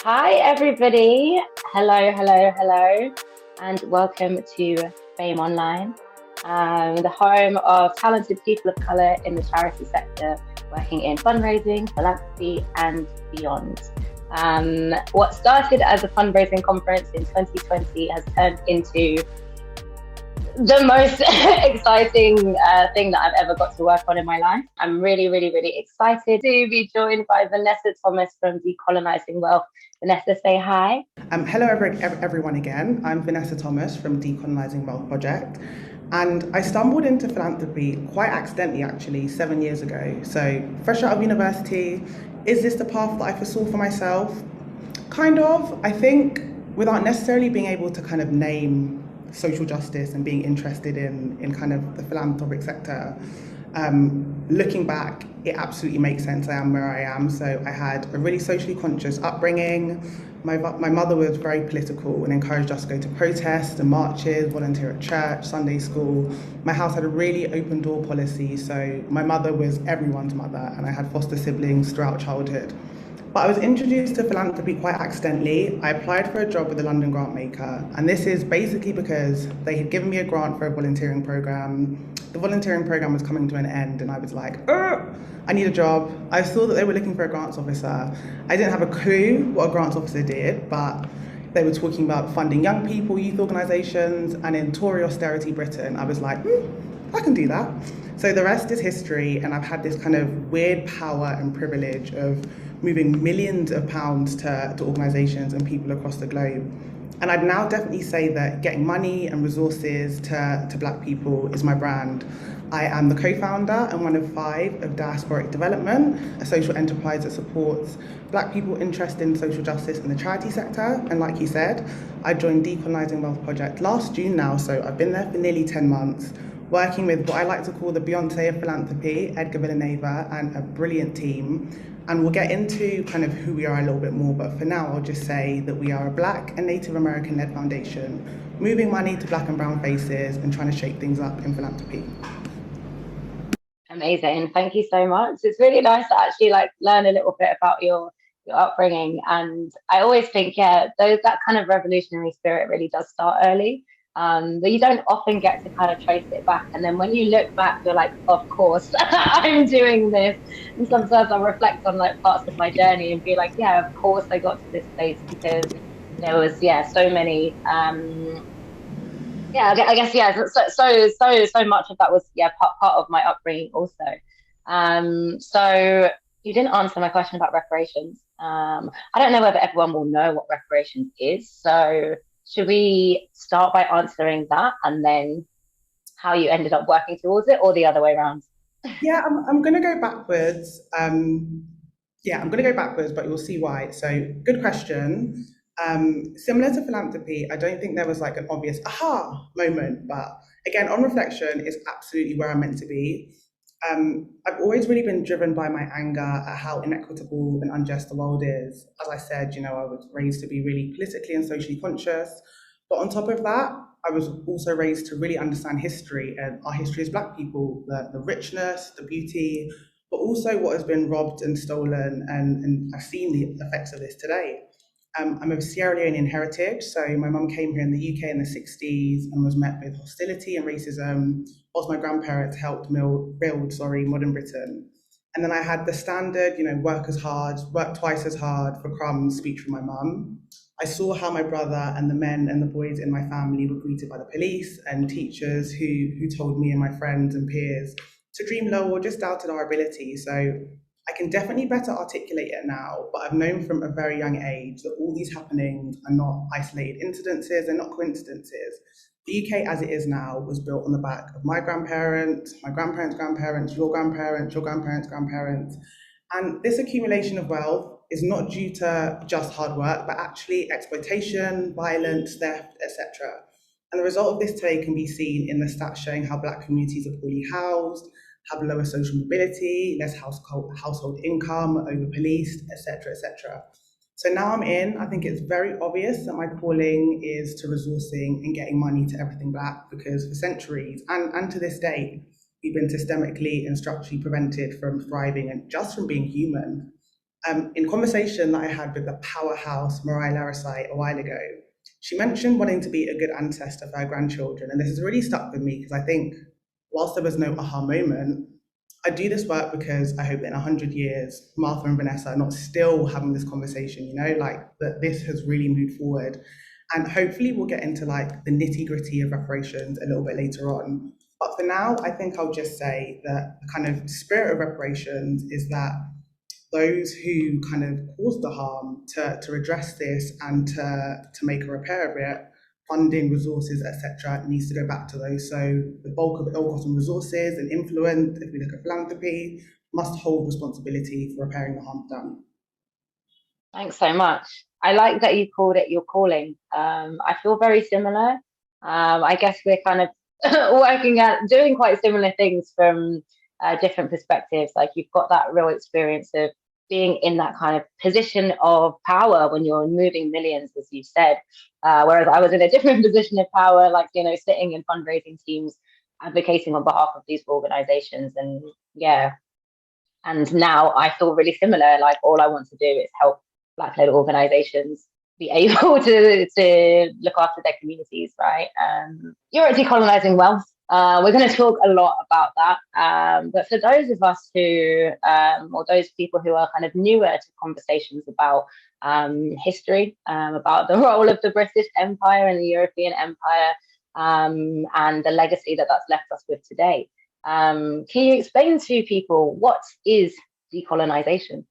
Hi, everybody. Hello, hello, hello, and welcome to Fame Online, the home of talented people of colour in the charity sector working in fundraising, philanthropy, and beyond. What started as a fundraising conference in 2020 has turned into the most exciting thing that I've ever got to work on in my life. I'm really, really, really excited to be joined by Vanessa Thomas from Decolonising Wealth. Vanessa, say hi. Hello everyone again. I'm Vanessa Thomas from Decolonising Wealth Project, and I stumbled into philanthropy quite accidentally actually 7 years ago. So fresh out of university, is this the path that I foresaw for myself? Kind of, I think, without necessarily being able to kind of name social justice and being interested in kind of the philanthropic sector. Looking back, it absolutely makes sense I am where I am. So I had a really socially conscious upbringing. My mother was very political and encouraged us to go to protests and marches, volunteer at church, Sunday school. My house had a really open door policy, so my mother was everyone's mother, and I had foster siblings throughout childhood. But I was introduced to philanthropy quite accidentally. I applied for a job with the London Grantmaker, and this is basically because they had given me a grant for a volunteering program. The volunteering program was coming to an end, and I was like, I need a job. I saw that they were looking for a grants officer. I didn't have a clue what a grants officer did, but they were talking about funding young people, youth organisations, and in Tory austerity Britain, I was like, I can do that. So the rest is history, and I've had this kind of weird power and privilege of moving millions of pounds to organisations and people across the globe. And I'd now definitely say that getting money and resources to Black people is my brand. I am the co-founder and one of 5 of Diasporic Development, a social enterprise that supports Black people interested in social justice in the charity sector. And like you said, I joined Decolonising Wealth Project last June now, so I've been there for nearly 10 months, working with what I like to call the Beyonce of philanthropy, Edgar Villaneva, and a brilliant team. And we'll get into kind of who we are a little bit more, but for now I'll just say that we are a Black and Native American-led foundation, moving money to Black and brown faces and trying to shake things up in philanthropy. Amazing. Thank you so much. It's really nice to actually learn a little bit about your upbringing. And I always think, yeah, that kind of revolutionary spirit really does start early. But you don't often get to kind of trace it back. And then when you look back, you're like, of course, I'm doing this. And sometimes I'll reflect on parts of my journey and be like, yeah, of course I got to this place because there was, yeah, so many yeah, I guess yeah. So much of that was part of my upbringing also. So you didn't answer my question about reparations. I don't know whether everyone will know what reparations is. So should we start by answering that and then how you ended up working towards it, or the other way around? Yeah, I'm going to go backwards. I'm going to go backwards, but you'll see why. So, good question. Similar to philanthropy, I don't think there was like an obvious aha moment, but again, on reflection, it's absolutely where I'm meant to be. I've always really been driven by my anger at how inequitable and unjust the world is. As I said, I was raised to be really politically and socially conscious. But on top of that, I was also raised to really understand history and our history as Black people, the richness, the beauty, but also what has been robbed and stolen. And I've seen the effects of this today. I'm of Sierra Leonean heritage, so my mum came here in the UK in the 60s and was met with hostility and racism, whilst my grandparents helped build modern Britain. And then I had the standard, work as hard, work twice as hard for crumbs speech from my mum. I saw how my brother and the men and the boys in my family were greeted by the police and teachers who told me and my friends and peers to dream low or just doubted our ability. So I can definitely better articulate it now, but I've known from a very young age that all these happenings are not isolated incidences, they're not coincidences. The UK as it is now was built on the back of my grandparents, my grandparents' grandparents, your grandparents, your grandparents' grandparents. And this accumulation of wealth is not due to just hard work, but actually exploitation, violence, theft, etc. And the result of this today can be seen in the stats showing how Black communities are poorly housed, have lower social mobility, less household income, over-policed, etc., etc. So now I think it's very obvious that my calling is to resourcing and getting money to everything Black, because for centuries, and to this day, we've been systemically and structurally prevented from thriving and just from being human. In conversation that I had with the powerhouse Mariah Larisite a while ago, she mentioned wanting to be a good ancestor for her grandchildren. And this has really stuck with me because I think, whilst there was no aha moment, I do this work because I hope that in 100 years, Martha and Vanessa are not still having this conversation, like that this has really moved forward. And hopefully we'll get into like the nitty gritty of reparations a little bit later on. But for now, I think I'll just say that the kind of spirit of reparations is that those who kind of caused the harm to redress this and to make a repair of it, funding, resources, etc., needs to go back to those. So the bulk of ill-gotten resources and influence, if we look at philanthropy, must hold responsibility for repairing the harm done. Thanks so much. I like that you called it your calling. I feel very similar. I guess we're kind of working at doing quite similar things from different perspectives. Like you've got that real experience of being in that kind of position of power when you're moving millions, as you said. Whereas I was in a different position of power, like, sitting in fundraising teams, advocating on behalf of these organizations. And yeah, and now I feel really similar. Like all I want to do is help Black-led organizations be able to look after their communities, right? You're at Decolonising Wealth. We're going to talk a lot about that. But for those of us who, or those people who are kind of newer to conversations about history, about the role of the British Empire and the European Empire, and the legacy that that's left us with today. Can you explain to people what is decolonisation?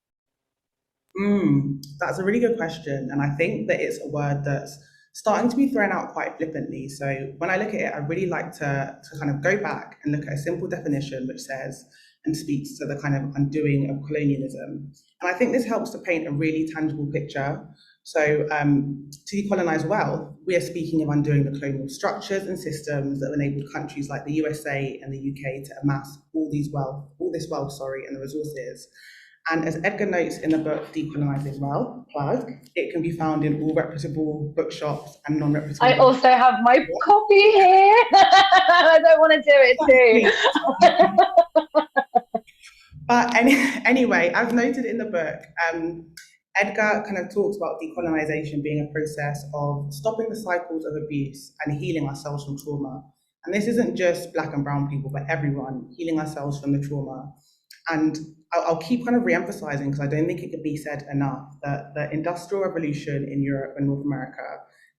That's a really good question. And I think that it's a word that's starting to be thrown out quite flippantly. So when I look at it, I really like to kind of go back and look at a simple definition which says and speaks to the kind of undoing of colonialism. And I think this helps to paint a really tangible picture. So to decolonize wealth, we are speaking of undoing the colonial structures and systems that enabled countries like the USA and the UK to amass all this wealth, and the resources. And as Edgar notes in the book Decolonising Wealth, plug, it can be found in all reputable bookshops and non-reputable I bookshops. also have my copy here. I don't want to do it too. But anyway, as noted in the book, Edgar kind of talks about decolonization being a process of stopping the cycles of abuse and healing ourselves from trauma. And this isn't just Black and brown people, but everyone, healing ourselves from the trauma. And I'll keep kind of re-emphasizing, because I don't think it could be said enough, that the Industrial Revolution in Europe and North America,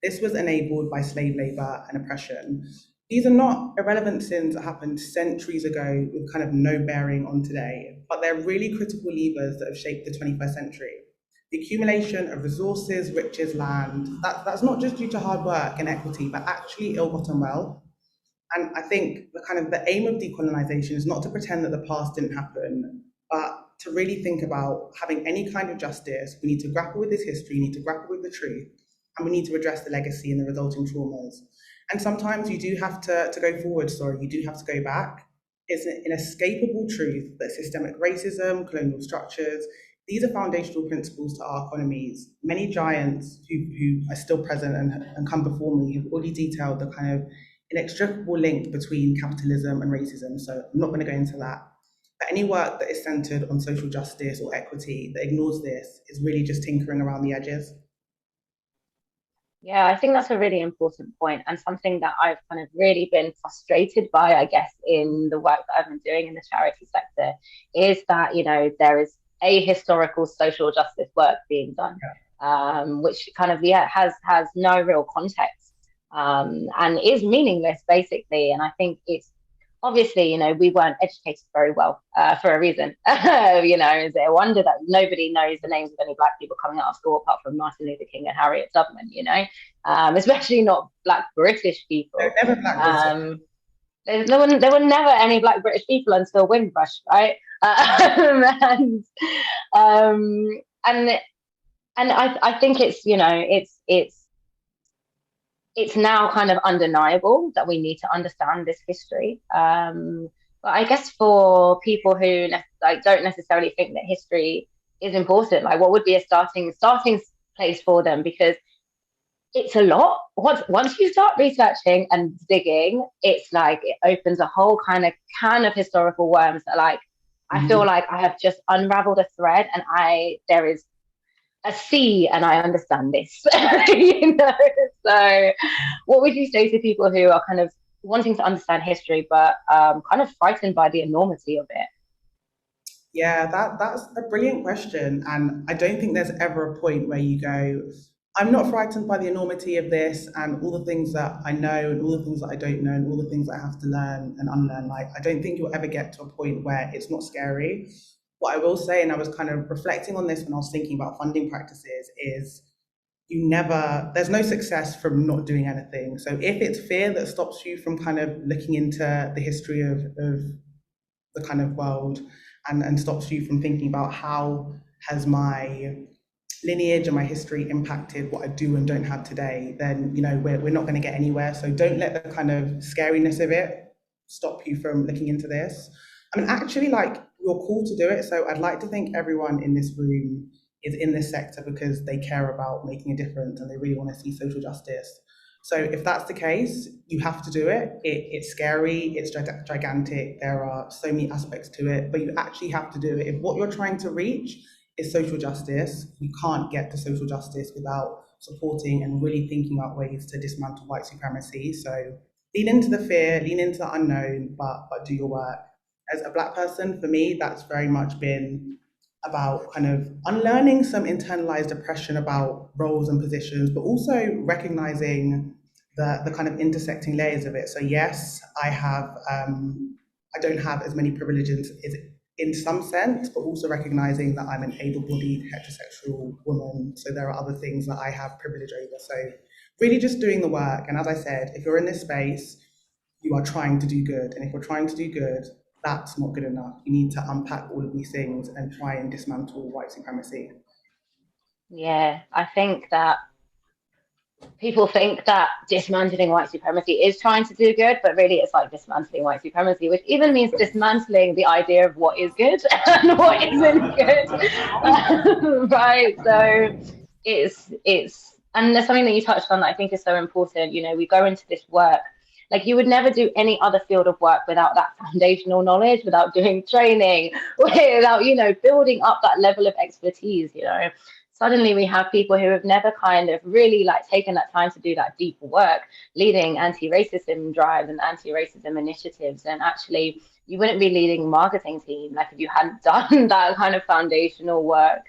this was enabled by slave labor and oppression. These are not irrelevant sins that happened centuries ago with kind of no bearing on today, but they're really critical levers that have shaped the 21st century. The accumulation of resources, riches, land, that's not just due to hard work and equity, but actually ill-gotten wealth. And I think the aim of decolonization is not to pretend that the past didn't happen, but to really think about having any kind of justice. We need to grapple with this history, we need to grapple with the truth, and we need to address the legacy and the resulting traumas. And sometimes you do have to go forward, you do have to go back. It's an inescapable truth that systemic racism, colonial structures, these are foundational principles to our economies. Many giants who are still present and come before me have already detailed the kind of inextricable link between capitalism and racism. So I'm not going to go into that. But any work that is centered on social justice or equity that ignores this is really just tinkering around the edges. Yeah, I think that's a really important point, and something that I've kind of really been frustrated by, I guess, in the work that I've been doing in the charity sector, is that, there is a historical social justice work being done, which kind of, has no real context, and is meaningless, basically. And I think it's obviously, we weren't educated very well for a reason. Is it a wonder that nobody knows the names of any Black people coming out of school apart from Martin Luther King and Harriet Tubman, especially not Black British people. Never Black British. There were never any Black British people until Windrush, right? And I think it's now kind of undeniable that we need to understand this history. But I guess for people who don't necessarily think that history is important, what would be a starting place for them? Because it's a lot. Once you start researching and digging, it's it opens a whole kind of can of historical worms that I feel like I have just unraveled a thread, and there is a sea, and I understand this. You know. So, what would you say to people who are kind of wanting to understand history, but kind of frightened by the enormity of it? Yeah, that's a brilliant question. And I don't think there's ever a point where you go, I'm not frightened by the enormity of this and all the things that I know and all the things that I don't know and all the things that I have to learn and unlearn. Like, I don't think you'll ever get to a point where it's not scary. What I will say, and I was kind of reflecting on this when I was thinking about funding practices, is there's no success from not doing anything. So if it's fear that stops you from kind of looking into the history of the kind of world and stops you from thinking about how has my lineage and my history impacted what I do and don't have today, then we're not going to get anywhere. So don't let the kind of scariness of it stop you from looking into this. I mean, actually, like, you're cool to do it. So I'd like to think everyone in this room is in this sector because they care about making a difference and they really want to see social justice. So if that's the case, you have to do it. It's scary, it's gigantic, there are so many aspects to it, but you actually have to do it. If what you're trying to reach is social justice, you can't get to social justice without supporting and really thinking about ways to dismantle white supremacy. So lean into the fear, lean into the unknown, but do your work. As a Black person, for me, that's very much been about kind of unlearning some internalized oppression about roles and positions, but also recognizing the kind of intersecting layers of it. So yes, I don't have as many privileges as in some sense, but also recognizing that I'm an able-bodied heterosexual woman. So there are other things that I have privilege over. So really just doing the work. And as I said, if you're in this space, you are trying to do good. And if you're trying to do good, that's not good enough. You need to unpack all of these things and try and dismantle white supremacy. Yeah, I think that people think that dismantling white supremacy is trying to do good, but really it's like dismantling white supremacy, which even means dismantling the idea of what is good and what isn't good. Right. So and there's something that you touched on that I think is so important. You know, we go into this work. Like, you would never do any other field of work without that foundational knowledge, without doing training, without, building up that level of expertise, suddenly we have people who have never kind of really like taken that time to do that deeper work, leading anti-racism drives and anti-racism initiatives. And actually, you wouldn't be leading a marketing team like if you hadn't done that kind of foundational work.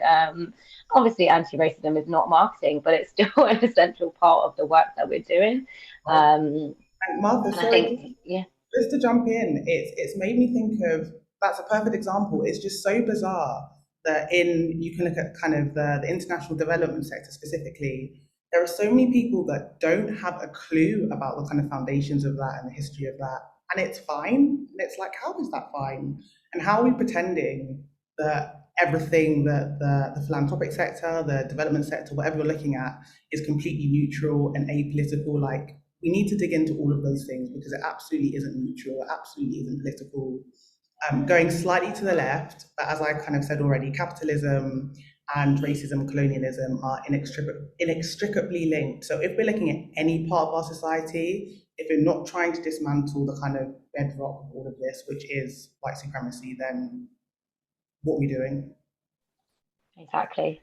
Obviously, anti-racism is not marketing, but it's still an essential part of the work that we're doing. Um, And Martha, and I sorry, think, yeah. just to jump in, it's made me think of, that's a perfect example. It's just so bizarre that you can look at kind of the international development sector specifically, there are so many people that don't have a clue about the kind of foundations of that and the history of that. And it's fine. And it's like, how is that fine? And how are we pretending that everything that the philanthropic sector, the development sector, whatever you're looking at, is completely neutral and apolitical? Like, we need to dig into all of those things because it absolutely isn't neutral, it absolutely isn't political. Going slightly to the left, but as I kind of said already, capitalism and racism, colonialism are inextricably linked. So if we're looking at any part of our society, if we're not trying to dismantle the kind of bedrock of all of this, which is white supremacy, then what are we doing? Exactly.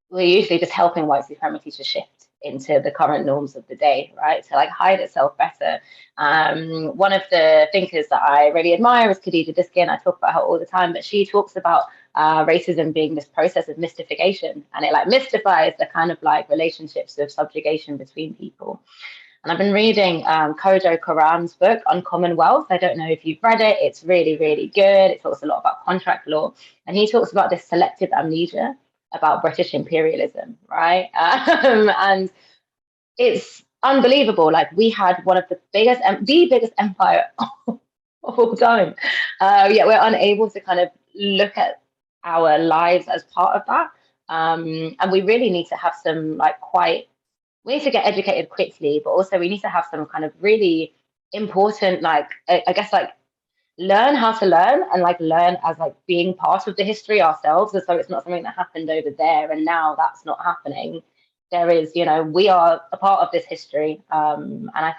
We're usually just helping white supremacy to shift into the current norms of the day, right? To like hide itself better. One of the thinkers that I really admire is Khadija Diskin. I talk about her all the time, but she talks about racism being this process of mystification, and it like mystifies the kind of like relationships of subjugation between people. And I've been reading Kojo Karam's book, Uncommon Wealth. I don't know if you've read it. It's really, really good. It talks a lot about contract law. And he talks about this selective amnesia about British imperialism, right? And it's unbelievable. Like, we had one of the biggest empire of all time. Yet we're unable to kind of look at our lives as part of that. And we really need to have some like quite we need to get educated quickly, but also we need to have some kind of really important, like, I guess, like, learn how to learn and like learn as like being part of the history ourselves. And so it's not something that happened over there and now that's not happening. There is, we are a part of this history. And I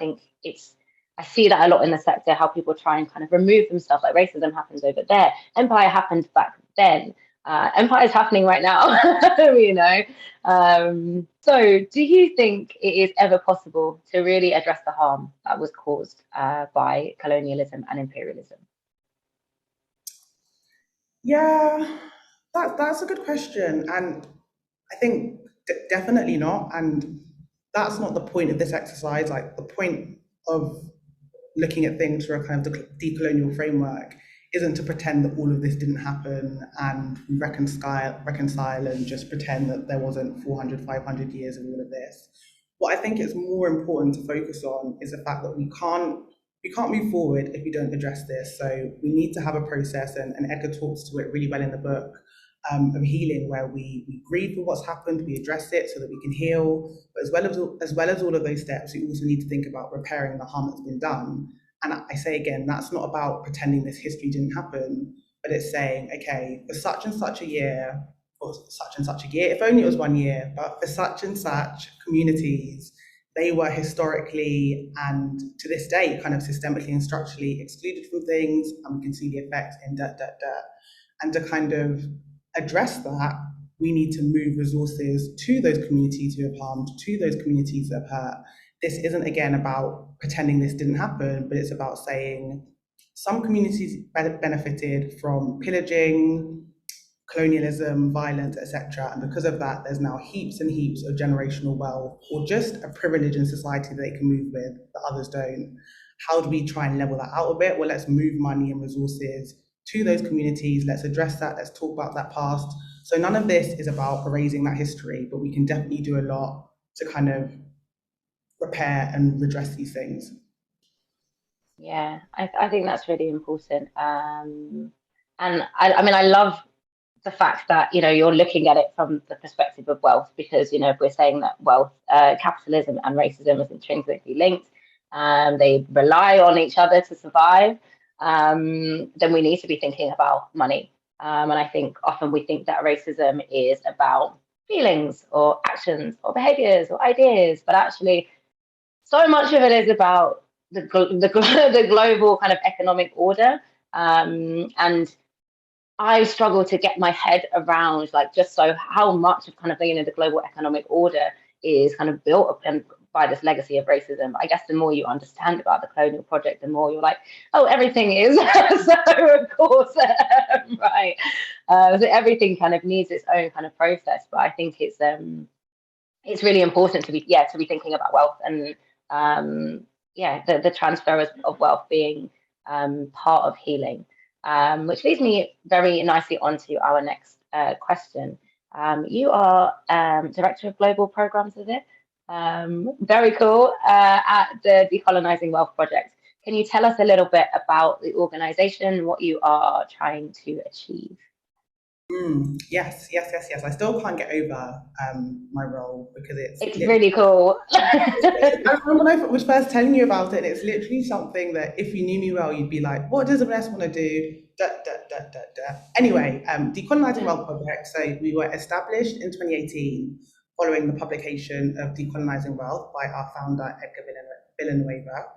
I see that a lot in the sector, how people try and kind of remove themselves, like racism happens over there, empire happened back then, empire is happening right now, you know. So do you think it is ever possible to really address the harm that was caused by colonialism and imperialism? Yeah, that's a good question, and I think definitely not. And that's not the point of this exercise. Like the point of looking at things through a kind of decolonial framework isn't to pretend that all of this didn't happen and reconcile and just pretend that there wasn't 400, 500 years of all of this. What I think is more important to focus on is the fact that we can't move forward if we don't address this. So we need to have a process, and Edgar talks to it really well in the book, of healing, where we grieve for what's happened, we address it so that we can heal. But as well as all of those steps, we also need to think about repairing the harm that's been done. And I say again, that's not about pretending this history didn't happen, but it's saying, okay, for such and such a year, or such and such a year, if only it was 1 year, but for such and such communities, they were historically and to this day kind of systemically and structurally excluded from things, and we can see the effects in debt, debt, debt. And to kind of address that, we need to move resources to those communities who have harmed, to those communities that have hurt. This isn't again about pretending this didn't happen, but it's about saying some communities benefited from pillaging, colonialism, violence, etc. And because of that, there's now heaps and heaps of generational wealth, or just a privilege in society that they can move with that others don't. How do we try and level that out a bit? Well, let's move money and resources to those communities. Let's address that. Let's talk about that past. So none of this is about erasing that history, but we can definitely do a lot to kind of repair and redress these things. Yeah, I think that's really important. And I mean, I love the fact that you're looking at it from the perspective of wealth, because if we're saying that wealth, capitalism and racism is intrinsically linked, they rely on each other to survive, then we need to be thinking about money. And I think often we think that racism is about feelings or actions or behaviors or ideas, but actually so much of it is about the global kind of economic order. And I struggle to get my head around, like, just so how much of kind of the global economic order is kind of built up and by this legacy of racism. I guess the more you understand about the colonial project, the more you're like, oh, everything is. So of course, right. So everything kind of needs its own kind of process. But I think it's really important to be thinking about wealth, and the transfer of wealth being part of healing, which leads me very nicely onto our next question. You are director of global programs, is it? Very cool, at the Decolonising Wealth project. Can you tell us a little bit about the organization, what you are trying to achieve? Yes, yes, yes, yes. I still can't get over my role because it's It's literally. really cool. I remember when I was first telling you about it, and it's literally something that if you knew me well, you'd be like, what does Vanessa want to do? Da, da, da, da, da. Anyway, Decolonising Wealth Project. So we were established in 2018 following the publication of Decolonising Wealth by our founder, Edgar Villanueva.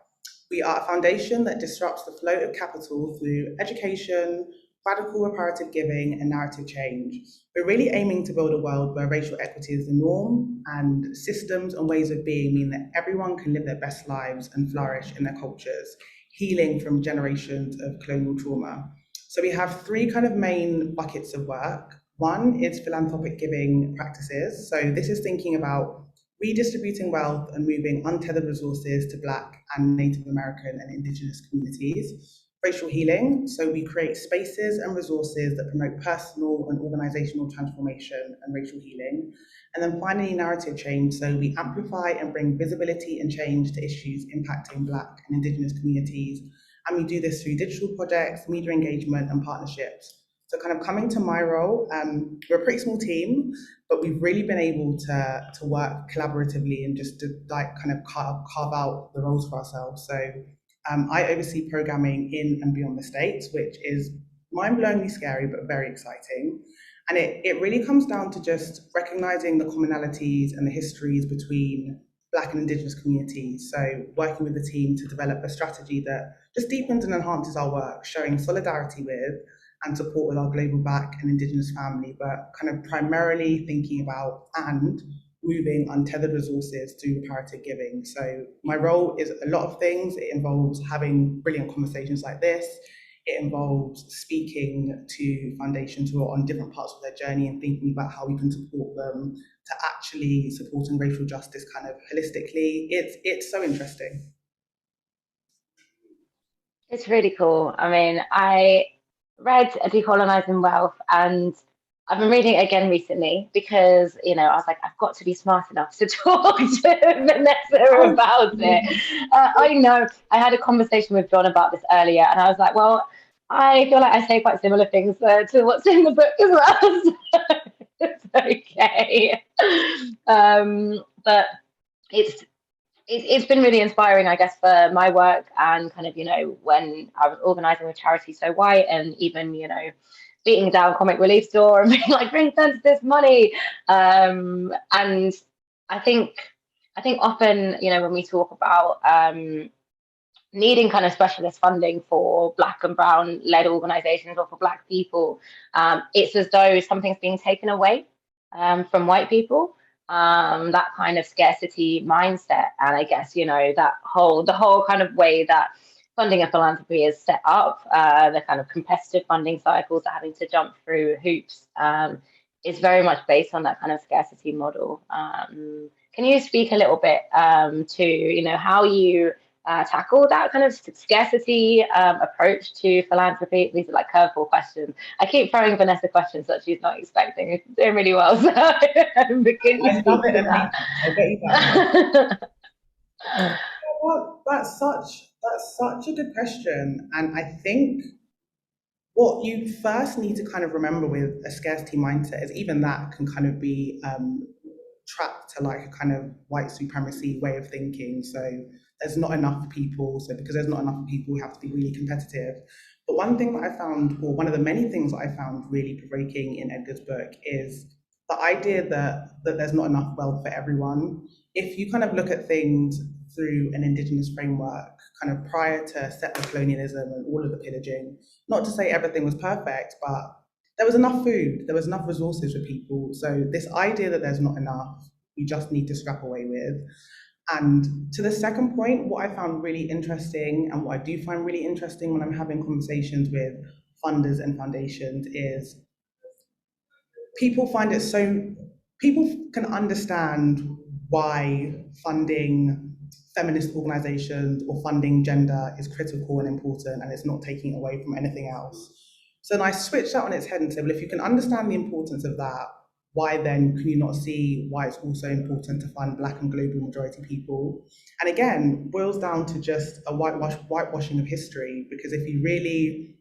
We are a foundation that disrupts the flow of capital through education, radical reparative giving, and narrative change. We're really aiming to build a world where racial equity is the norm, and systems and ways of being mean that everyone can live their best lives and flourish in their cultures, healing from generations of colonial trauma. So we have three kind of main buckets of work. One is philanthropic giving practices. So this is thinking about redistributing wealth and moving untethered resources to Black and Native American and Indigenous communities. Racial healing, so we create spaces and resources that promote personal and organizational transformation and racial healing. And then finally, narrative change, so we amplify and bring visibility and change to issues impacting Black and Indigenous communities. And we do this through digital projects, media engagement, and partnerships. So kind of coming to my role, we're a pretty small team, but we've really been able to work collaboratively and just to like kind of carve out the roles for ourselves. So I oversee programming in and beyond the States, which is mind-blowingly scary, but very exciting. And it really comes down to just recognizing the commonalities and the histories between Black and Indigenous communities. So working with the team to develop a strategy that just deepens and enhances our work, showing solidarity with and support with our global Black and Indigenous family, but kind of primarily thinking about and moving untethered resources to reparative giving. So my role is a lot of things. It involves having brilliant conversations like this. It involves speaking to foundations who are on different parts of their journey and thinking about how we can support them to actually supporting racial justice kind of holistically. It's so interesting. It's really cool. I mean, I read Decolonising Wealth and I've been reading it again recently because, I was like, I've got to be smart enough to talk to Vanessa Oh, about it. I know I had a conversation with John about this earlier and I was like, well, I feel like I say quite similar things to what's in the book as well. So it's okay. But it's it's been really inspiring, I guess, for my work and kind of, when I was organizing with Charity So White and even, beating down Comic Relief Store and being like, bring sense this money. And I think, I think often, when we talk about needing kind of specialist funding for Black and Brown led organizations or for Black people, it's as though something's being taken away from white people. That kind of scarcity mindset, and I guess the whole kind of way that funding and philanthropy is set up, the kind of competitive funding cycles that having to jump through hoops, is very much based on that kind of scarcity model. Can you speak a little bit to how you tackle that kind of scarcity approach to philanthropy? These are like curveball questions. I keep throwing Vanessa questions that she's not expecting. She's doing really well. So, but can you I love speak it to and hate it. I get you that one. that? Well, that's such a good question, and I think what you first need to kind of remember with a scarcity mindset is even that can kind of be trapped to like a kind of white supremacy way of thinking. So there's not enough people. So because there's not enough people, we have to be really competitive. But one thing that I found, or one of the many things that I found really provoking in Edgar's book is the idea that there's not enough wealth for everyone. If you kind of look at things through an Indigenous framework, kind of prior to settler colonialism and all of the pillaging, not to say everything was perfect, but there was enough food, there was enough resources for people. So this idea that there's not enough, we just need to scrap away with. And to the second point, what I found really interesting and what I do find really interesting when I'm having conversations with funders and foundations is people find it so, people can understand why funding feminist organizations or funding gender is critical and important and it's not taking away from anything else. So then I switched that on its head and said, well, if you can understand the importance of that, why then can you not see why it's also important to fund Black and global majority people? And again, boils down to just a whitewashing of history, because if you really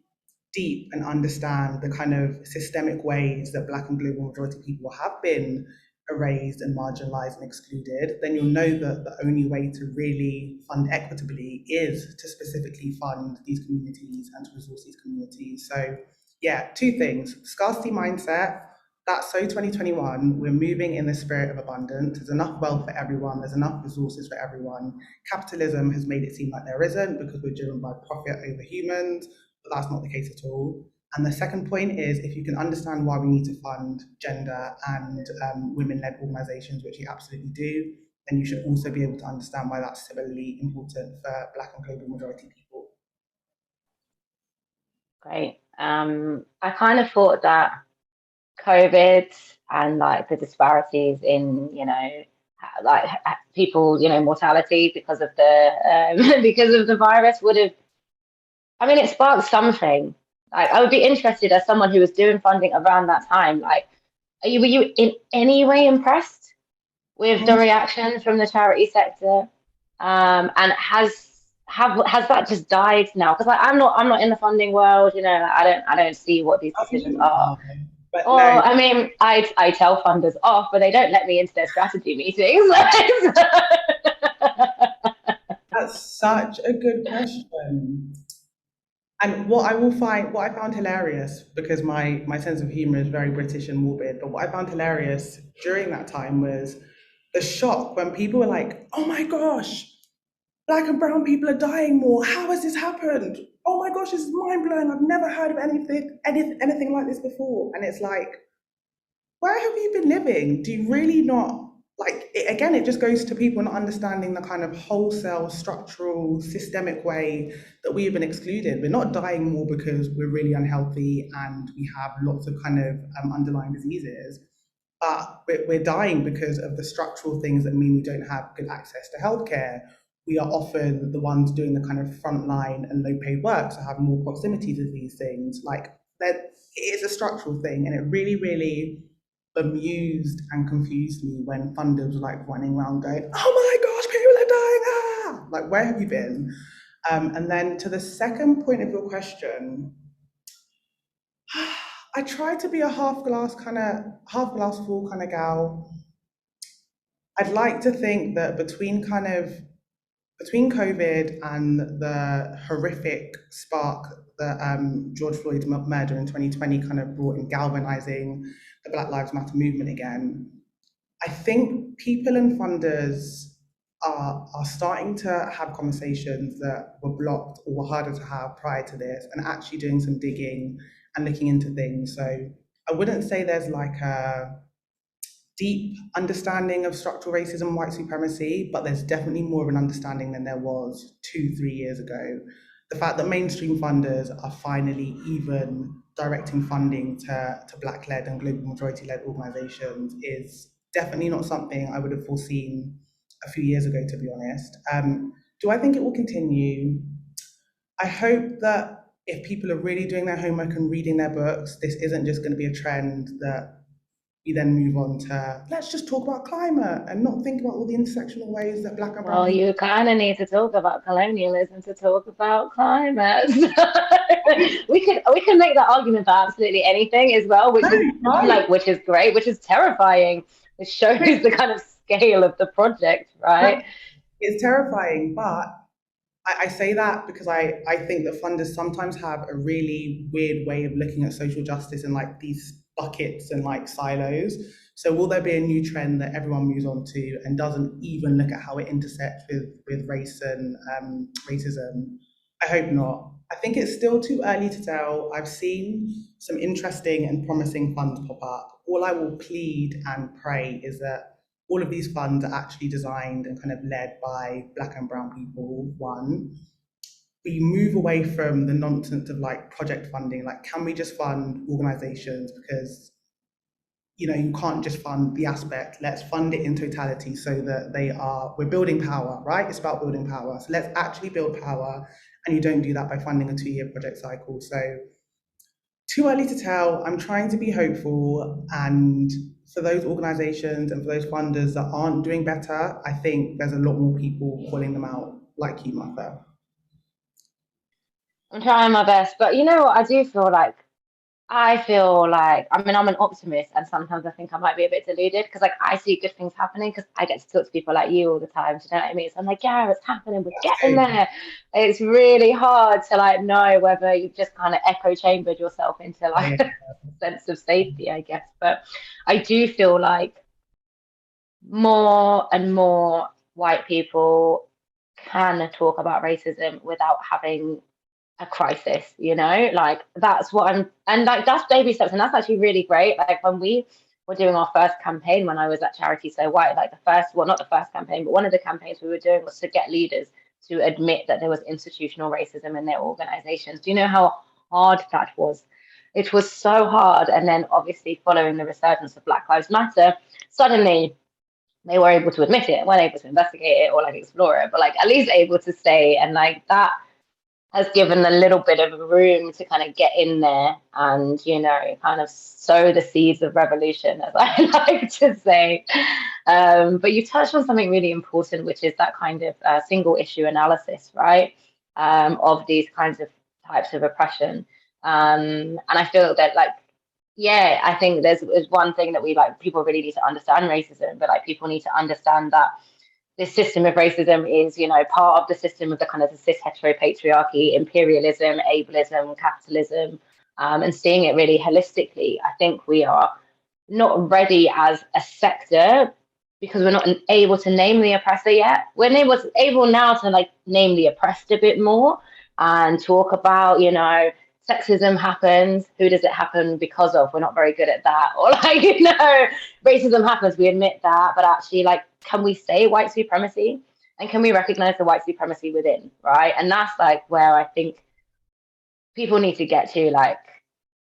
deep and understand the kind of systemic ways that Black and global majority people have been erased and marginalized and excluded, then you'll know that the only way to really fund equitably is to specifically fund these communities and to resource these communities. So yeah, two things: scarcity mindset. That's so 2021. We're moving in the spirit of abundance. There's enough wealth for everyone. There's enough resources for everyone. Capitalism has made it seem like there isn't because we're driven by profit over humans, but that's not the case at all. And the second point is, if you can understand why we need to fund gender and women-led organisations, which you absolutely do, then you should also be able to understand why that's similarly important for Black and global majority people. Great. I kind of thought that COVID and like the disparities in, like people, mortality because of the because of the virus would have. I mean, it sparked something. Like, I would be interested as someone who was doing funding around that time. Like, were you in any way impressed with the reaction from the charity sector? And has that just died now? Because like, I'm not in the funding world. Like, I don't see what these decisions are. But Or no, I mean, I tell funders off, but they don't let me into their strategy meetings. that's such a good question. And what I found hilarious, because my sense of humor is very British and morbid, but what I found hilarious during that time was the shock when people were like, oh my gosh, black and brown people are dying more. How has this happened? Oh my gosh, this is mind blowing. I've never heard of anything like this before. And it's like, where have you been living? Do you really not like it, again? It just goes to people not understanding the kind of wholesale, structural, systemic way that we have been excluded. We're not dying more because we're really unhealthy and we have lots of kind of underlying diseases, but we're dying because of the structural things that mean we don't have good access to healthcare. We are often the ones doing the kind of frontline and low paid work, so have more proximity to these things. Like that, it is a structural thing, and it really, really bemused and confused me when funders were like running around going, "Oh my gosh, people are dying!" Ah! Like, where have you been? And then to the second point of your question, I try to be a half glass full kind of gal. I'd like to think that between COVID and the horrific spark that George Floyd's murder in 2020 kind of brought in galvanizing the Black Lives Matter movement again, I think people and funders are starting to have conversations that were blocked or were harder to have prior to this, and actually doing some digging and looking into things. So I wouldn't say there's like a deep understanding of structural racism and white supremacy, but there's definitely more of an understanding than there was 2, 3 years ago. The fact that mainstream funders are finally even directing funding to Black led and global majority led organizations is definitely not something I would have foreseen a few years ago, to be honest. Do I think it will continue? I hope that if people are really doing their homework and reading their books, this isn't just going to be a trend that we then move on to let's just talk about climate and not think about all the intersectional ways that black and brown Well, people. you kind of need to talk about colonialism to talk about climate. We can make that argument for absolutely anything as well, which No, is right? like which is great, which is terrifying. It shows the kind of scale of the project, Like, right? it's terrifying, but I say that because I think that funders sometimes have a really weird way of looking at social justice in like these buckets and like silos. So will there be a new trend that everyone moves on to and doesn't even look at how it intersects with race and racism? I hope not. I think it's still too early to tell. I've seen some interesting and promising funds pop up. All I will plead and pray is that all of these funds are actually designed and kind of led by black and brown people. One, we move away from the nonsense of like project funding. Like, can we just fund organizations? Because you can't just fund the aspect. Let's fund it in totality so that we're building power, right? It's about building power. So let's actually build power. And you don't do that by funding a 2 year project cycle. So too early to tell. I'm trying to be hopeful. And for those organizations and for those funders that aren't doing better, I think there's a lot more people calling them out, like you, Martha. I'm trying my best, but you know what? I feel like I mean I'm an optimist, and sometimes I think I might be a bit deluded because like I see good things happening because I get to talk to people like you all the time. Do you know what I mean? So I'm like, yeah, it's happening. We're getting So, there. It's really hard to like know whether you've just kind of echo chambered yourself into yeah, like a sense of safety, I guess. But I do feel like more and more white people can talk about racism without having a crisis, like that's what I'm, and like that's baby steps, and that's actually really great. Like when we were doing our first campaign when I was at Charity So White, like the first, well, not the first campaign, but one of the campaigns we were doing was to get leaders to admit that there was institutional racism in their organizations. Do you know how hard that was? It was so hard. And then obviously following the resurgence of Black Lives Matter, suddenly they were able to admit it, weren't able to investigate it or like explore it, but like at least able to say, and like that has given a little bit of room to kind of get in there and, kind of sow the seeds of revolution, as I like to say. But you touched on something really important, which is that kind of single issue analysis, right? Of these kinds of types of oppression. And I feel that, like, yeah, I think there's one thing that we like people really need to understand racism, but like people need to understand that this system of racism is, part of the system of the kind of the cis heteropatriarchy, imperialism, ableism, capitalism, and seeing it really holistically. I think we are not ready as a sector because we're not able to name the oppressor yet. We're able now to like name the oppressed a bit more and talk about, sexism happens. Who does it happen because of? We're not very good at that. Or like, racism happens. We admit that, but actually, like, can we say white supremacy? And can we recognize the white supremacy within, right? And that's like where I think people need to get to, like,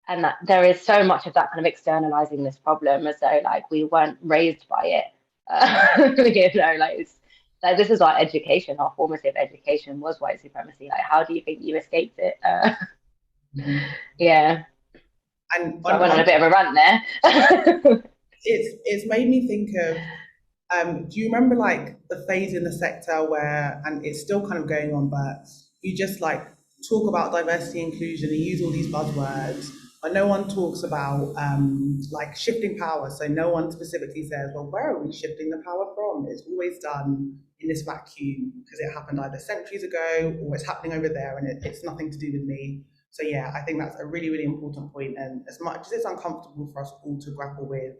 and that there is so much of that kind of externalizing this problem as though like we weren't raised by it. Like like this is our education, our formative education was white supremacy. Like, how do you think you escaped it? Mhm. Yeah. And So I went on a bit of a rant there. it's made me think of, do you remember like the phase in the sector where, and it's still kind of going on, but you just like talk about diversity inclusion and use all these buzzwords, but no one talks about like shifting power. So no one specifically says, well, where are we shifting the power from? It's always done in this vacuum because it happened either centuries ago or it's happening over there and it's nothing to do with me. So yeah, I think that's a really, really important point. And as much as it's uncomfortable for us all to grapple with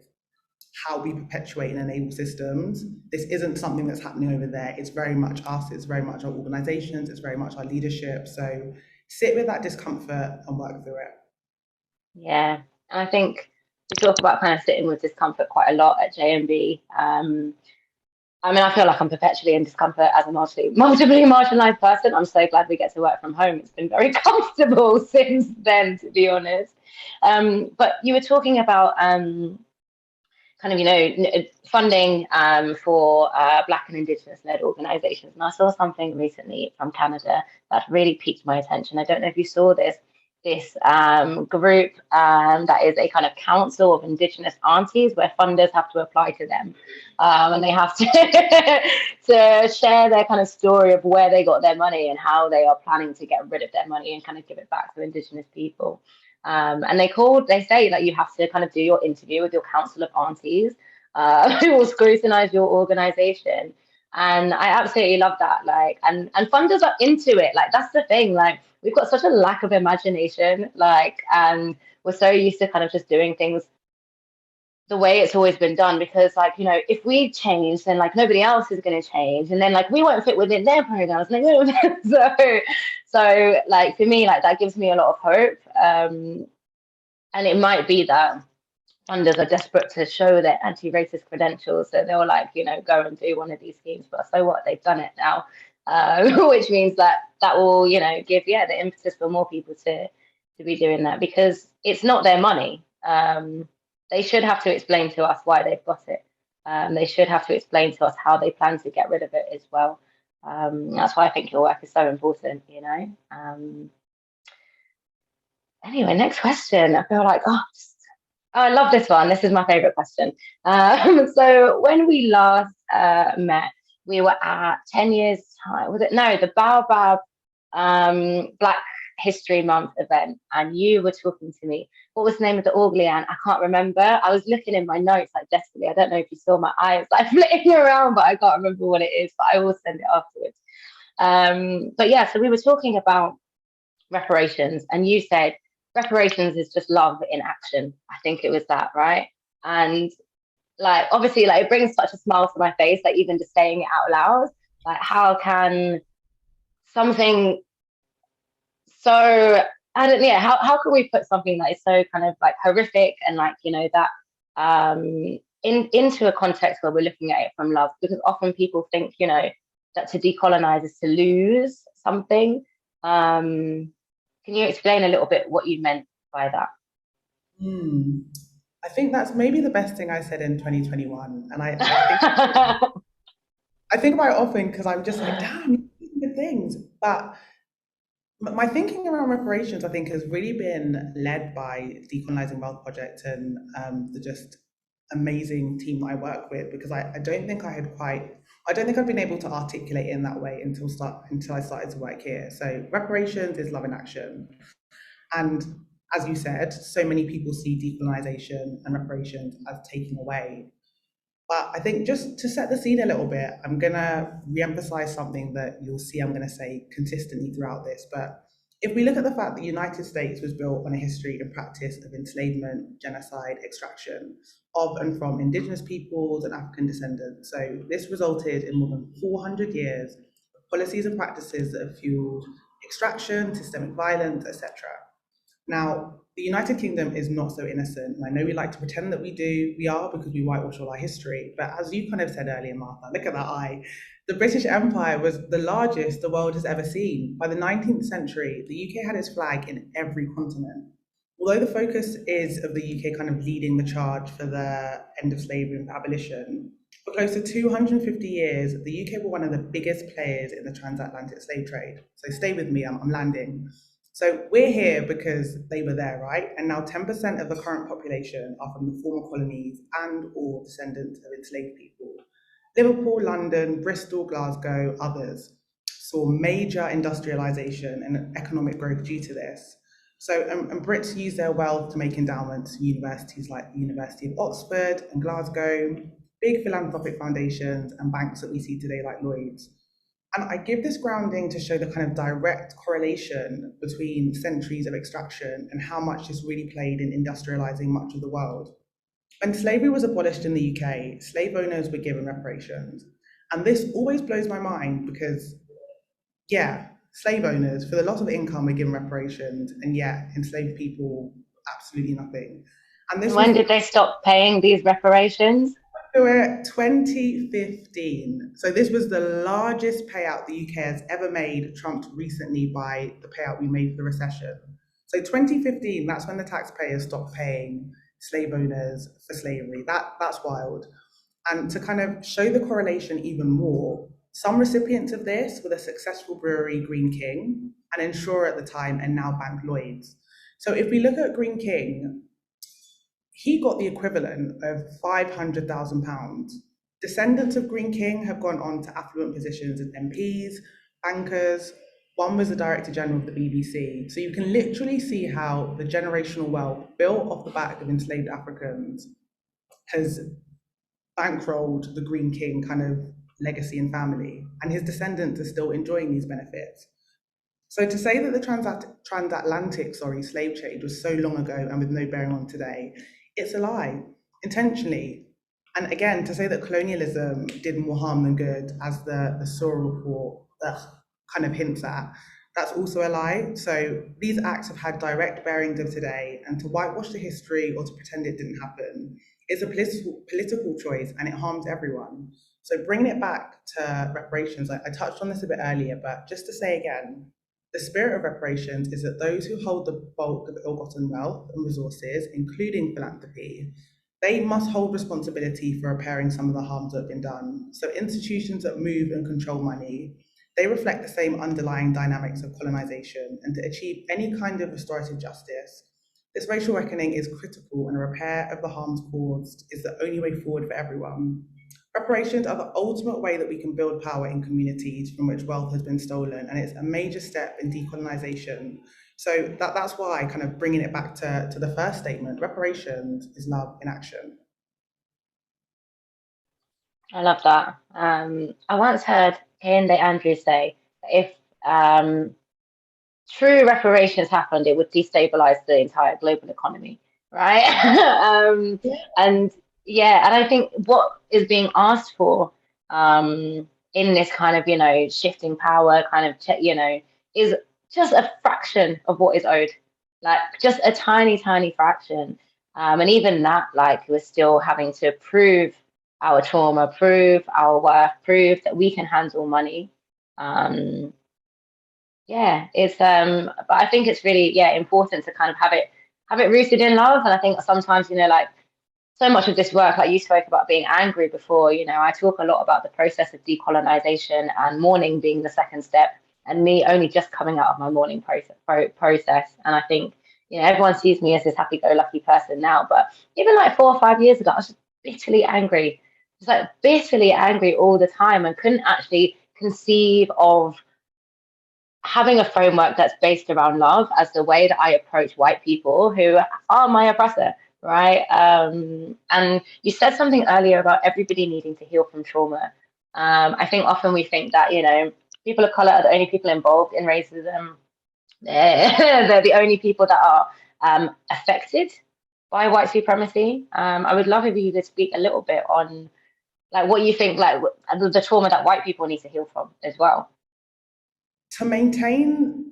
how we perpetuate and enable systems, this isn't something that's happening over there. It's very much us, it's very much our organizations, it's very much our leadership. So sit with that discomfort and work through it. Yeah. And I think we talk about kind of sitting with discomfort quite a lot at JMB. I mean, I feel like I'm perpetually in discomfort as a multiply marginalized person. I'm so glad we get to work from home. It's been very comfortable since then, to be honest. But you were talking about kind of, funding for Black and Indigenous led organizations. And I saw something recently from Canada that really piqued my attention. I don't know if you saw this group that is a kind of council of Indigenous aunties where funders have to apply to them, and they have to to share their kind of story of where they got their money and how they are planning to get rid of their money and kind of give it back to Indigenous people. And they say that you have to kind of do your interview with your council of aunties, who will scrutinize your organization. And I absolutely love that. Like, and funders are into it. Like, that's the thing. Like, we've got such a lack of imagination. Like, and we're so used to kind of just doing things the way it's always been done because like if we change then like nobody else is going to change and then like we won't fit within their programs so like for me like that gives me a lot of hope, and it might be that funders are desperate to show their anti-racist credentials so they'll like go and do one of these schemes, but so what, they've done it now. Which means that will give the impetus for more people to be doing that because it's not their money. They should have to explain to us why they've got it. They should have to explain to us how they plan to get rid of it as well. That's why I think your work is so important, Anyway, next question. I feel like, I love this one. This is my favorite question. So when we last met, we were at 10 years time. Was it? No, the Baobab Black History Month event, and you were talking to me. What was the name of the Orglean? I can't remember. I was looking in my notes like desperately. I don't know if you saw my eyes like flitting around, but I can't remember what it is. But I will send it afterwards. But yeah, so we were talking about reparations, and you said reparations is just love in action. I think it was that, right? And like obviously like it brings such a smile to my face, like even just saying it out loud. Like how can something so I don't how can we put something that is so kind of like horrific and like that into a context where we're looking at it from love, because often people think that to decolonize is to lose something. Can you explain a little bit what you meant by that? Hmm. I think that's maybe the best thing I said in 2021. And I think about it often because I'm just like, damn, good things. But my thinking around reparations, I think, has really been led by Decolonising Wealth Project and the just amazing team that I work with, because I don't think I don't think I've been able to articulate it in that way until I started to work here. So reparations is love in action. And as you said, so many people see decolonisation and reparations as taking away. But I think just to set the scene a little bit, I'm going to re-emphasize something that you'll see I'm going to say consistently throughout this. But If we look at the fact that the United States was built on a history and practice of enslavement, genocide, extraction of and from indigenous peoples and African descendants, so this resulted in more than 400 years of policies and practices that have fueled extraction, systemic violence, etc. Now, the United Kingdom is not so innocent, and I know we like to pretend that we are because we whitewash all our history. But as you kind of said earlier, Martha, look at that eye. The British Empire was the largest the world has ever seen. By the 19th century, the UK had its flag in every continent. Although the focus is of the UK kind of leading the charge for the end of slavery and abolition, for close to 250 years, the UK were one of the biggest players in the transatlantic slave trade. So stay with me, I'm landing. So we're here because they were there, right? And now 10% of the current population are from the former colonies and or descendants of enslaved people. Liverpool, London, Bristol, Glasgow, others saw major industrialisation and economic growth due to this. So, and Brits use their wealth to make endowments to universities like the University of Oxford and Glasgow, big philanthropic foundations, and banks that we see today like Lloyd's. And I give this grounding to show the kind of direct correlation between centuries of extraction and how much this really played in industrialising much of the world. When slavery was abolished in the UK, slave owners were given reparations. And this always blows my mind because, yeah, slave owners, for the loss of income, were given reparations, and yet enslaved people, absolutely nothing. And this was When did they stop paying these reparations? we're 2015. So this was the largest payout the UK has ever made, trumped recently by the payout we made for the recession. So 2015, that's when the taxpayers stopped paying slave owners for slavery. That's wild. And to kind of show the correlation even more, some recipients of this were the successful brewery Green King, an insurer at the time, and now Bank Lloyd's. So if we look at Green King, he got the equivalent of £500,000. Descendants of Green King have gone on to affluent positions as MPs, bankers. One was the Director General of the BBC. So you can literally see how the generational wealth built off the back of enslaved Africans has bankrolled the Green King kind of legacy and family. And his descendants are still enjoying these benefits. So to say that the transatlantic slave trade was so long ago and with no bearing on today, it's a lie, intentionally. And again, to say that colonialism did more harm than good, as the Sewell report kind of hints at, that's also a lie. So these acts have had direct bearings of today, and to whitewash the history or to pretend it didn't happen is a political choice, and it harms everyone. So bringing it back to reparations, I touched on this a bit earlier, but just to say again, the spirit of reparations is that those who hold the bulk of ill-gotten wealth and resources, including philanthropy, they must hold responsibility for repairing some of the harms that have been done. So institutions that move and control money, they reflect the same underlying dynamics of colonization, and to achieve any kind of restorative justice, this racial reckoning is critical, and a repair of the harms caused is the only way forward for everyone. Reparations are the ultimate way that we can build power in communities from which wealth has been stolen, and it's a major step in decolonisation. So that's why, kind of bringing it back to the first statement, reparations is love in action. I love that. I once heard Kehinde Andrews say that if true reparations happened, it would destabilize the entire global economy, right? And yeah, and I think what is being asked for in this kind of, shifting power kind of, is just a fraction of what is owed, like just a tiny, tiny fraction. And even that, like, we're still having to prove our trauma, prove our worth, prove that we can handle money. Um, yeah, it's but I think it's really, important to kind of have it rooted in love. And I think sometimes, like, so much of this work, like you spoke about being angry before, I talk a lot about the process of decolonization and mourning being the second step, and me only just coming out of my mourning process. And I think, everyone sees me as this happy-go-lucky person now, but even like 4 or 5 years ago, I was just bitterly angry, just like bitterly angry all the time, and couldn't actually conceive of having a framework that's based around love as the way that I approach white people who are my oppressor, right? And you said something earlier about everybody needing to heal from trauma. I think often we think that, people of color are the only people involved in racism, They're the only people that are affected by white supremacy. I would love if you could speak a little bit on like what you think, like the trauma that white people need to heal from as well. To maintain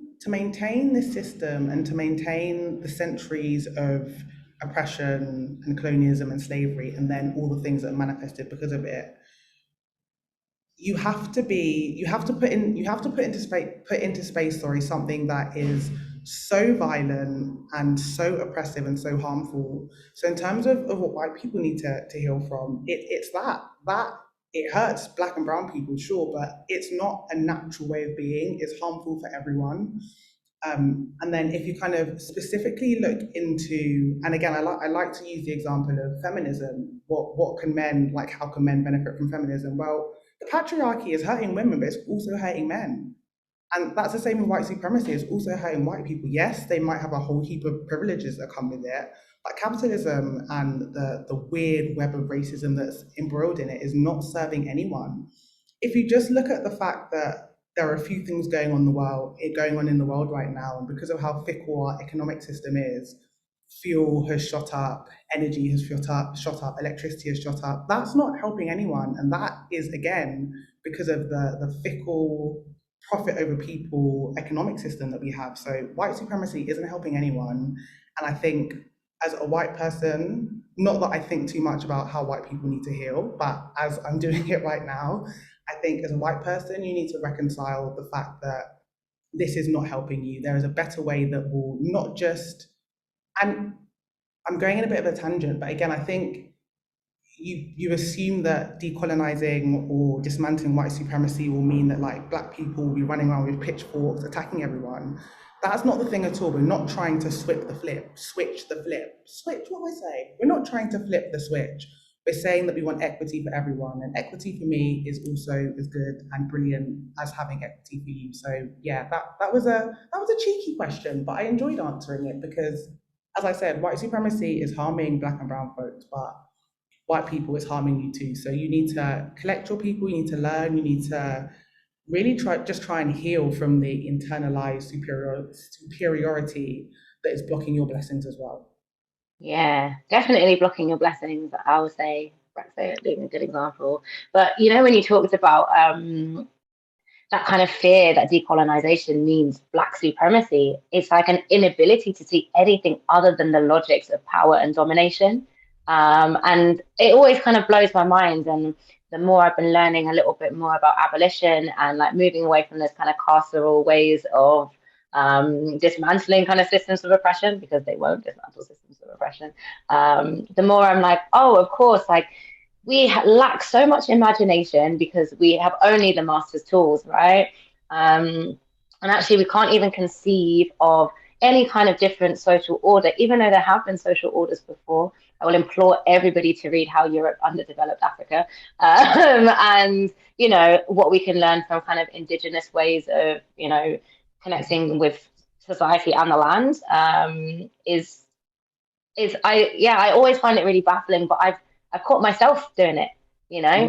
this system and to maintain the centuries of oppression and colonialism and slavery, and then all the things that manifested because of it, you have to put into space, sorry, something that is so violent and so oppressive and so harmful. So in terms of what white people need to heal from, it's that it hurts black and brown people, sure, but it's not a natural way of being. It's harmful for everyone. And then if you kind of specifically look into, and again, I like to use the example of feminism. What can men, like, how can men benefit from feminism? Well, the patriarchy is hurting women, but it's also hurting men. And that's the same with white supremacy. It's also hurting white people. Yes, they might have a whole heap of privileges that come with it, but capitalism and the weird web of racism that's embroiled in it is not serving anyone. If you just look at the fact that there are a few things going on in the world right now, and because of how fickle our economic system is, fuel has shot up, energy has shot up, electricity has shot up. That's not helping anyone, and that is again because of the fickle profit over people economic system that we have. So white supremacy isn't helping anyone, and I think as a white person, not that I think too much about how white people need to heal, but as I'm doing it right now, I think as a white person, you need to reconcile the fact that this is not helping you. There is a better way that will not just, and I'm going in a bit of a tangent, but again, I think you assume that decolonizing or dismantling white supremacy will mean that like black people will be running around with pitchforks attacking everyone. That's not the thing at all. We're not trying to switch, what do I say? We're not trying to flip the switch. We're saying that we want equity for everyone, and equity for me is also as good and brilliant as having equity for you. So yeah, that was a cheeky question, but I enjoyed answering it because, as I said, white supremacy is harming black and brown folks, but white people is harming you too. So you need to collect your people, you need to learn, you need to really try and heal from the internalized superiority that is blocking your blessings as well. Yeah, definitely blocking your blessings. I would say Brexit being a good example. But you know, when you talked about that kind of fear that decolonization means black supremacy, it's like an inability to see anything other than the logics of power and domination. And it always kind of blows my mind. And the more I've been learning a little bit more about abolition and like moving away from this kind of carceral ways of dismantling kind of systems of oppression, because they won't dismantle systems of oppression, the more I'm like, oh, of course, like we lack so much imagination because we have only the master's tools, right? And actually, we can't even conceive of any kind of different social order, even though there have been social orders before. I will implore everybody to read How Europe Underdeveloped Africa, and you know what we can learn from kind of indigenous ways of connecting with society and the land. I always find it really baffling, but I've caught myself doing it,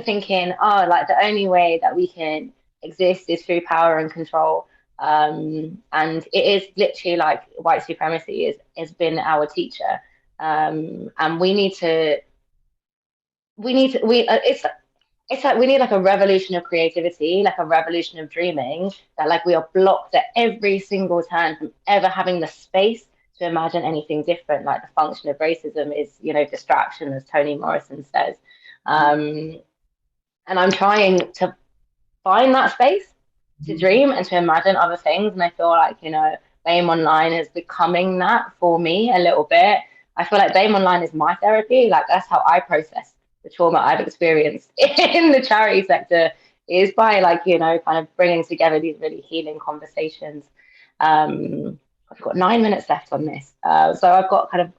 thinking, oh, like the only way that we can exist is through power and control. And it is literally like white supremacy has been our teacher. And it's like we need like a revolution of creativity, like a revolution of dreaming, that like we are blocked at every single turn from ever having the space to imagine anything different. Like the function of racism is, distraction, as Toni Morrison says. And I'm trying to find that space to dream and to imagine other things. And I feel like, BAME Online is becoming that for me a little bit. I feel like BAME Online is my therapy. Like that's how I process the trauma I've experienced in the charity sector, is by like, kind of bringing together these really healing conversations. I've got 9 minutes left on this. So I've got kind of,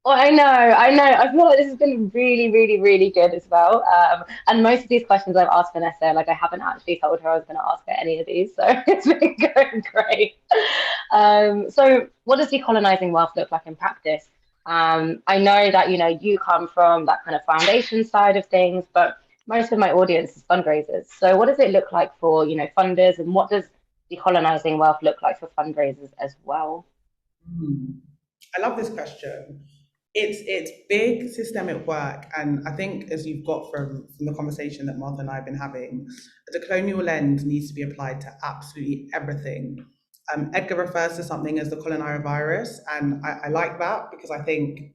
well, I know. I feel like this has been really, really, really good as well. And most of these questions I've asked Vanessa, like I haven't actually told her I was going to ask her any of these. So it's been going great. So what does decolonizing wealth look like in practice? I know that, you come from that kind of foundation side of things, but most of my audience is fundraisers. So what does it look like for, funders, and what does decolonizing wealth look like for fundraisers as well? I love this question. It's big systemic work, and I think as you've got from the conversation that Martha and I have been having, the colonial lens needs to be applied to absolutely everything. Edgar refers to something as the colonial virus, and I like that because I think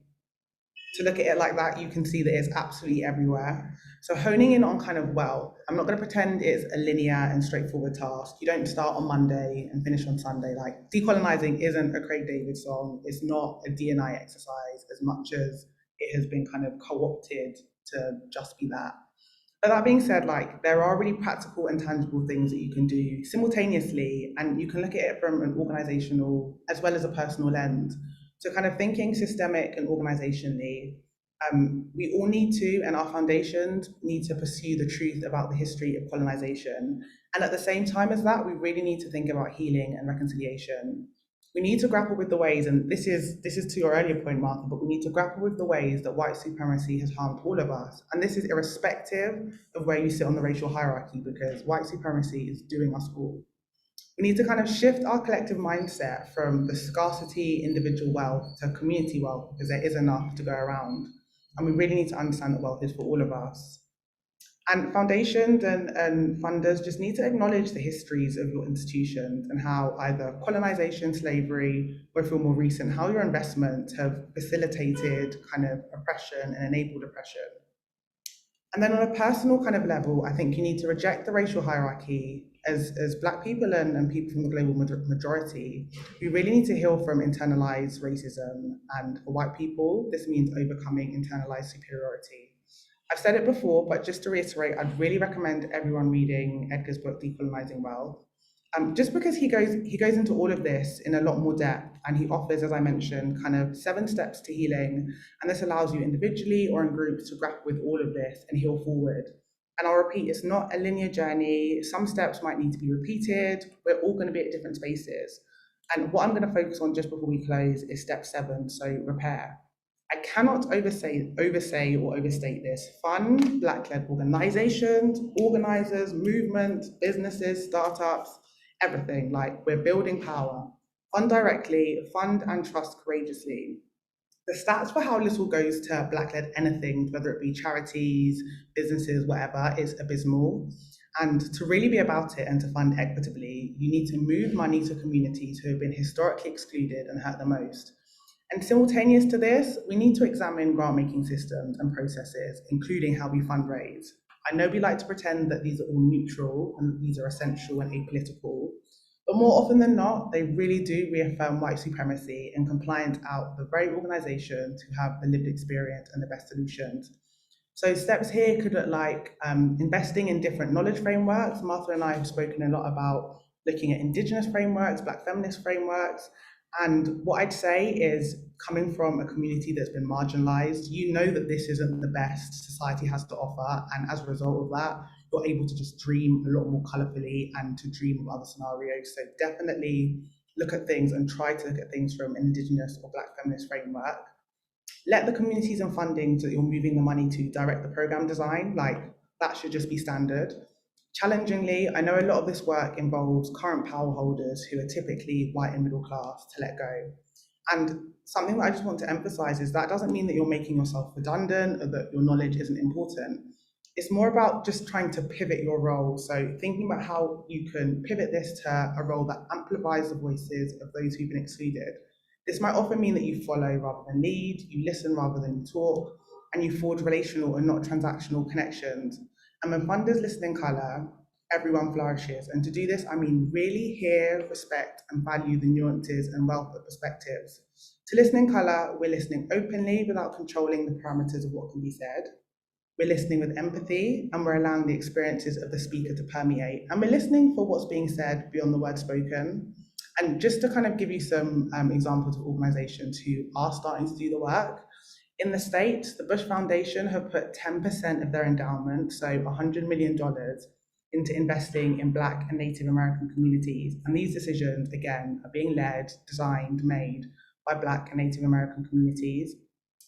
to look at it like that, you can see that it's absolutely everywhere. So honing in on kind of, well, I'm not going to pretend it's a linear and straightforward task. You don't start on Monday and finish on Sunday. Like decolonizing isn't a Craig David song. It's not a D&I exercise as much as it has been kind of co-opted to just be that. But that being said, like there are really practical and tangible things that you can do simultaneously, and you can look at it from an organizational as well as a personal lens. So, kind of thinking systemic and organizationally, we all need to, and our foundations need to pursue the truth about the history of colonization. And at the same time as that, we really need to think about healing and reconciliation. We need to grapple with the ways, and this is to your earlier point, Martha, but we need to grapple with the ways that white supremacy has harmed all of us. And this is irrespective of where you sit on the racial hierarchy, because white supremacy is doing us all. We need to kind of shift our collective mindset from the scarcity individual wealth to community wealth, because there is enough to go around. And we really need to understand that wealth is for all of us. And foundations and funders just need to acknowledge the histories of your institutions and how either colonization, slavery, or if you're more recent, how your investments have facilitated kind of oppression and enabled oppression. And then on a personal kind of level, I think you need to reject the racial hierarchy as Black people and people from the global majority. We really need to heal from internalized racism. And for white people, this means overcoming internalized superiority. I've said it before, but just to reiterate, I'd really recommend everyone reading Edgar's book, Decolonising Wealth. Just because he goes into all of this in a lot more depth, and he offers, as I mentioned, kind of 7 steps to healing, and this allows you individually or in groups to grapple with all of this and heal forward. And I'll repeat, it's not a linear journey. Some steps might need to be repeated. We're all going to be at different spaces. And what I'm going to focus on just before we close is step 7, so repair. I cannot oversay or overstate this. Fund Black-led organizations, organizers, movements, businesses, startups, everything. Like we're building power. Fund directly, fund and trust courageously. The stats for how little goes to Black-led anything, whether it be charities, businesses, whatever, is abysmal. And to really be about it and to fund equitably, you need to move money to communities who have been historically excluded and hurt the most. And simultaneous to this, we need to examine grant-making systems and processes, including how we fundraise. I know we like to pretend that these are all neutral and these are essential and apolitical, but more often than not, they really do reaffirm white supremacy and compliance out the very organizations who have the lived experience and the best solutions. So steps here could look like investing in different knowledge frameworks. Martha and I have spoken a lot about looking at Indigenous frameworks, Black feminist frameworks, and what I'd say is coming from a community that's been marginalized, you know that this isn't the best society has to offer. And as a result of that, you're able to just dream a lot more colorfully and to dream of other scenarios. So definitely look at things and try to look at things from an Indigenous or Black feminist framework. Let the communities and funding that you're moving the money to direct the program design, like that should just be standard. Challengingly, I know a lot of this work involves current power holders who are typically white and middle class to let go. And something that I just want to emphasize is that doesn't mean that you're making yourself redundant or that your knowledge isn't important. It's more about just trying to pivot your role. So thinking about how you can pivot this to a role that amplifies the voices of those who've been excluded. This might often mean that you follow rather than lead, you listen rather than you talk, and you forge relational and not transactional connections. And when funders listen in colour, everyone flourishes. And to do this, I mean really hear, respect, and value the nuances and wealth of perspectives. To listen in colour, we're listening openly without controlling the parameters of what can be said. We're listening with empathy, and we're allowing the experiences of the speaker to permeate. And we're listening for what's being said beyond the word spoken. And just to kind of give you some examples of organisations who are starting to do the work, in the States, the Bush Foundation have put 10% of their endowment, so $100 million, into investing in Black and Native American communities. And these decisions, again, are being led, designed, made by Black and Native American communities.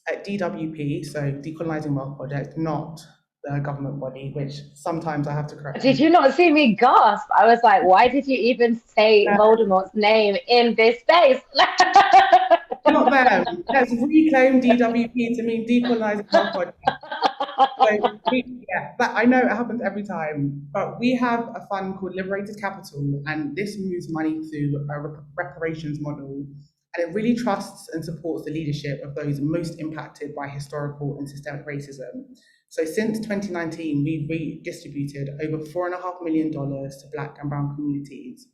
At DWP, so Decolonising Wealth Project, not the government body, which sometimes I have to correct Did people. you not see me gasp? I was like, why did you even say Voldemort's name in this space? Not them. Let's reclaim DWP to mean Decolonising Wealth Project. So I know it happens every time, but we have a fund called Liberated Capital, and this moves money through a reparations model, and it really trusts and supports the leadership of those most impacted by historical and systemic racism. So since 2019, we've redistributed over $4.5 million to Black and Brown communities.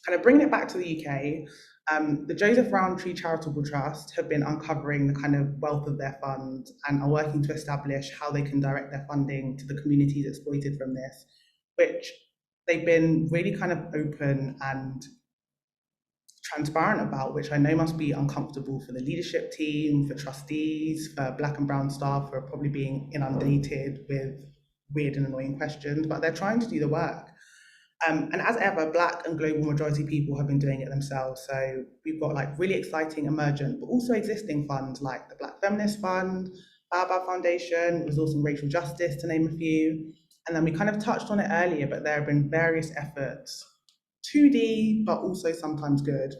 Kind of bringing it back to the UK, the Joseph Rowntree Charitable Trust have been uncovering the kind of wealth of their funds and are working to establish how they can direct their funding to the communities exploited from this, which they've been really kind of open and transparent about, which I know must be uncomfortable for the leadership team, for trustees, for Black and Brown staff who are probably being inundated with weird and annoying questions, but they're trying to do the work. And as ever, Black and global majority people have been doing it themselves. So we've got like really exciting emergent, but also existing funds like the Black Feminist Fund, Baobab Foundation, Resourcing Racial Justice, to name a few. And then we kind of touched on it earlier, but there have been various efforts, 2D, but also sometimes good,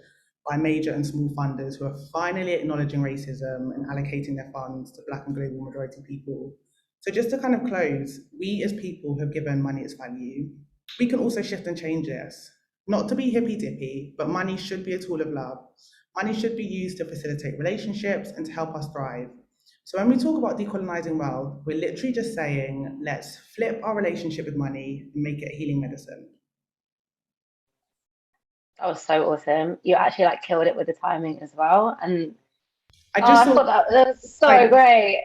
by major and small funders who are finally acknowledging racism and allocating their funds to Black and global majority people. So just to kind of close, we as people have given money its value. We can also shift and change this. Not to be hippy-dippy, but money should be a tool of love. Money should be used to facilitate relationships and to help us thrive. So when we talk about decolonising wealth, we're literally just saying, let's flip our relationship with money and make it a healing medicine. That was so awesome. You actually like killed it with the timing as well. And I just I thought, thought that was so like, great.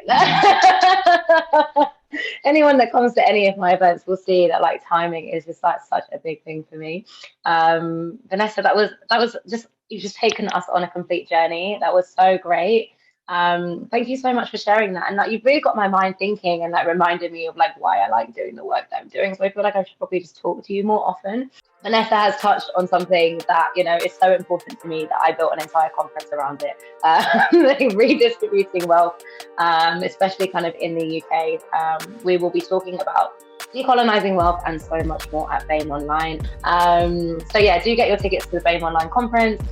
Anyone that comes to any of my events will see that like timing is just like such a big thing for me. Vanessa, that was just you've just taken us on a complete journey. That was so great. Thank you so much for sharing that. And like you've really got my mind thinking and like reminded me of like why I like doing the work that I'm doing. So I feel like I should probably just talk to you more often. Vanessa has touched on something that, you know, is so important to me that I built an entire conference around it, redistributing wealth, especially kind of in the UK. We will be talking about decolonizing wealth and so much more at BAME Online. So yeah, do get your tickets to the BAME Online conference.